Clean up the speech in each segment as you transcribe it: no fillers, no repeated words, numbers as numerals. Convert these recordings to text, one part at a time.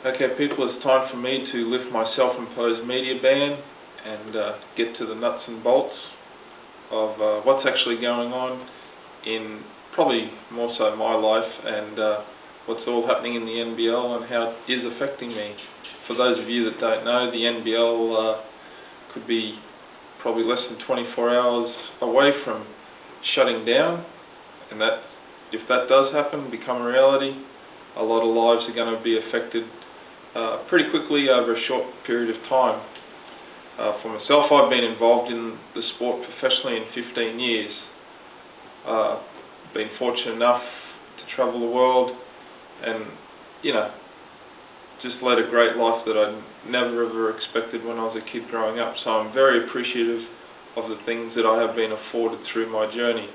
Okay, people, it's time for me to lift my self-imposed media ban and get to the nuts and bolts of what's actually going on in probably more so my life and what's all happening in the NBL and how it is affecting me. For those of you that don't know, the NBL could be probably less than 24 hours away from shutting down, and that, if that does happen, become a reality, a lot of lives are going to be affected pretty quickly over a short period of time. For myself, I've been involved in the sport professionally in 15 years. Been fortunate enough to travel the world and, just led a great life that I never ever expected when I was a kid growing up. So I'm very appreciative of the things that I have been afforded through my journey.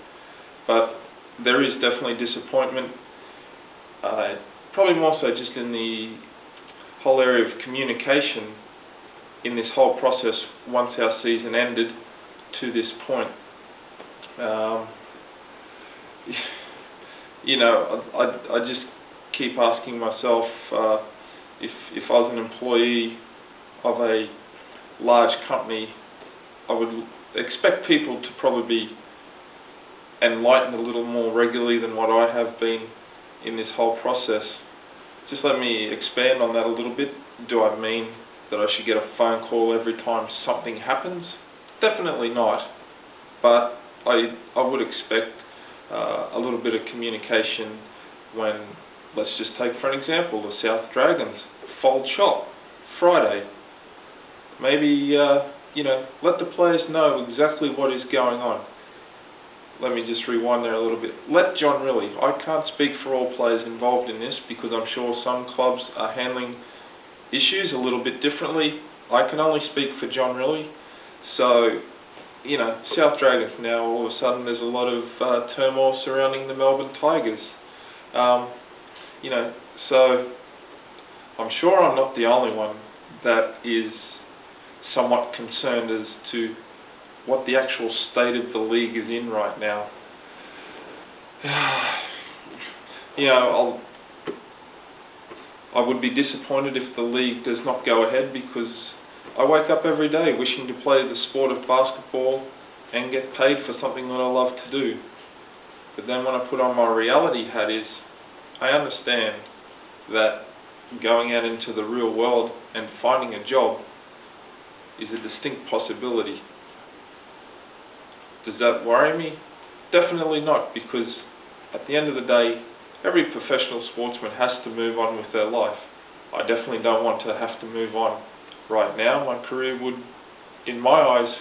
But there is definitely disappointment, probably more so just in the whole area of communication in this whole process once our season ended to this point. I just keep asking myself if I was an employee of a large company, I would expect people to probably be enlightened a little more regularly than what I have been in this whole process. Just let me expand on that a little bit. Do I mean that I should get a phone call every time something happens? Definitely not. But I would expect a little bit of communication when, let's just take for an example, the South Dragons fold shop Friday. Maybe let the players know exactly what is going on. Let me just rewind there a little bit. Let John Rillie. I can't speak for all players involved in this because I'm sure some clubs are handling issues a little bit differently. I can only speak for John Rillie. So, South Dragons now, all of a sudden there's a lot of turmoil surrounding the Melbourne Tigers. So I'm sure I'm not the only one that is somewhat concerned as to what the actual state of the league is in right now. I would be disappointed if the league does not go ahead because I wake up every day wishing to play the sport of basketball and get paid for something that I love to do. But then when I put on my reality hat is, I understand that going out into the real world and finding a job is a distinct possibility. Does that worry me? Definitely not, because at the end of the day, every professional sportsman has to move on with their life. I definitely don't want to have to move on right now. My career would, in my eyes,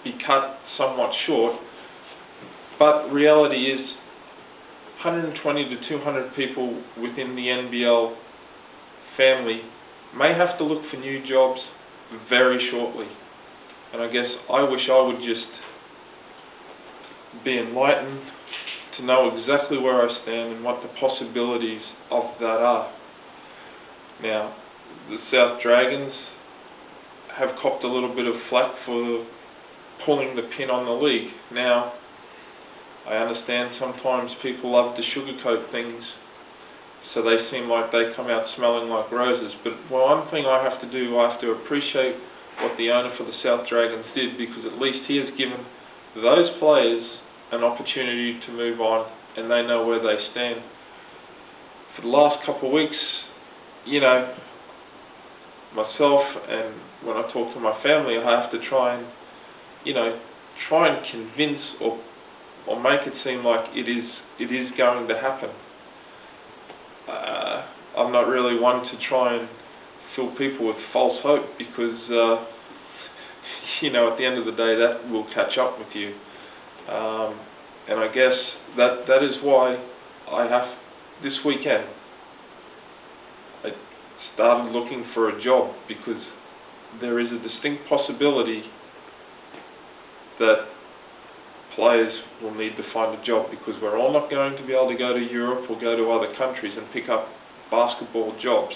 be cut somewhat short, but reality is 120 to 200 people within the NBL family may have to look for new jobs very shortly. And I guess I wish I would just be enlightened to know exactly where I stand and what the possibilities of that are. Now, the South Dragons have copped a little bit of flack for pulling the pin on the league. Now, I understand sometimes people love to sugarcoat things so they seem like they come out smelling like roses, but one thing I have to do, I have to appreciate what the owner for the South Dragons did, because at least he has given those players an opportunity to move on and they know where they stand. For the last couple of weeks, myself and when I talk to my family, I have to try and convince or make it seem like it is going to happen. I'm not really one to try and fill people with false hope because at the end of the day that will catch up with you. And I guess that is why this weekend, I started looking for a job, because there is a distinct possibility that players will need to find a job, because we're all not going to be able to go to Europe or go to other countries and pick up basketball jobs.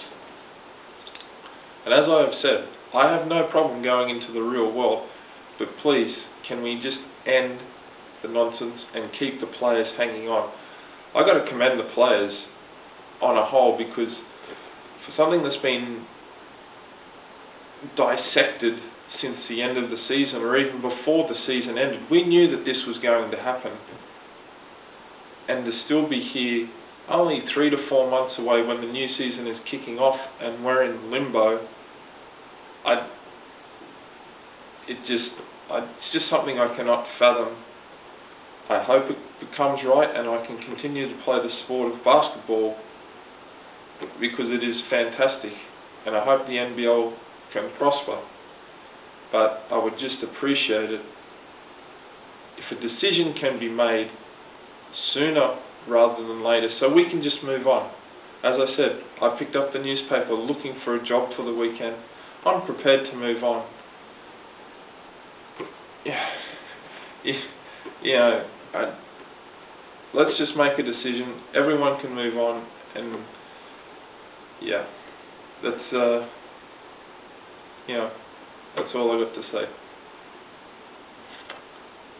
And as I have said, I have no problem going into the real world, but please, can we just end the nonsense and keep the players hanging on? I've got to commend the players on a whole, because for something that's been dissected since the end of the season, or even before the season ended. We knew that this was going to happen, and to still be here only 3 to 4 months away when the new season is kicking off and we're in limbo, it's just something I cannot fathom. I hope it becomes right and I can continue to play the sport of basketball, because it is fantastic, and I hope the NBL can prosper. But I would just appreciate it if a decision can be made sooner rather than later, so we can just move on. As I said, I picked up the newspaper looking for a job for the weekend. I'm prepared to move on. Let's just make a decision. Everyone can move on, and that's all I got to say.